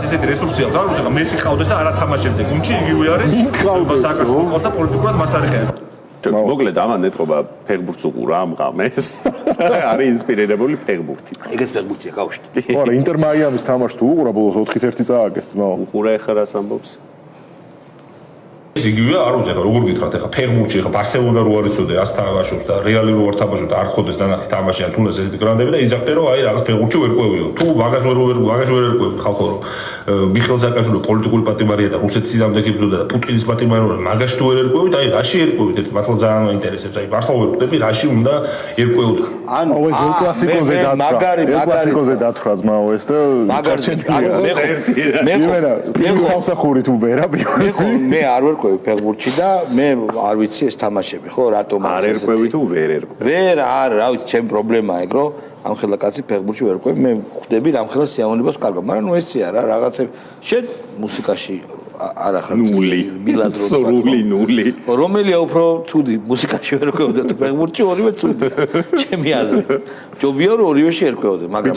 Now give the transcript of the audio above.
ესეთი რესურსი აქვს, არ ვიცი, მე სიყავდეს და არა თამაშებდე გუნდში, იგივე არის. სააკაშო ყავს და პოლიტიკურად მას არ ეხება. მოკლედ ამან ეტყობა ფეხბურთს უყურა ამ ღამეს. არის ინსპირირებული ფეხბურთით. ეგეც ფეხბურთია კავშირი. ხო, არა, ინტერ მაიამის თამაშს თუ უყურა ბოლოს 4-1 წააგეს ძმაო. უყურა ეხლა რას ამბობს? იგივე არ უძე ხა როგორ გითხრათ ეხა ფეხბურთში ეხა ბარსელონა რო არ იცოდე 100 თამაშობს და რეალი რო არ თამაშობს და არ ხოდეს დანახი თამაში ან თუნდაც ესეთი გრანდები და იძახდე რომ აი რაღაც ფეხბურთში ვერ ყვევიო თუ მაგას ვერ ყვევი ხალხო რომ მიხეილ სააკაშვილო პოლიტიკური პატიმარია და რუსეთის ძინავდები ბრძოდა და პუტინის პატიმარია მაგაში თუ ვერ ერკვევით აი რაში ერკვევით ეს მართლა ძალიან მაინტერესებს აი მართლა ვერ ყვევით რაში უნდა ერკვევოთ ანუ ეს ელ კლასიკოზე დათვრა ელ კლასიკოზე დათვრა ძმაო ეს და მე სამსახური თუ ვერა მე არ ვერ ყვევი ფეხბურთში და მე არ ვიცი ეს თამაშები ხო რატომ არ ერკვევი თუ ვერ ერკვევი ვერ არ რა ვიცი ჩემ პრობლემაა ეგ რომ ამხელა კაცი ფეხბურთში ვერ ყვევი მე ხვდები რამხელა სიამოვნებას კარგად მაგრამ ნუ ესეა რა რაღაცები შენ მუსიკაში არ ახარ ნული სრული ნული რომელია უფრო ცუდი მუსიკაში ვერ ყვევდა თუ ფეხბურთში ორივე ცუდია ჩემი აზრით ჯობია რომ ორივეში ერკვევოდე მაგრამ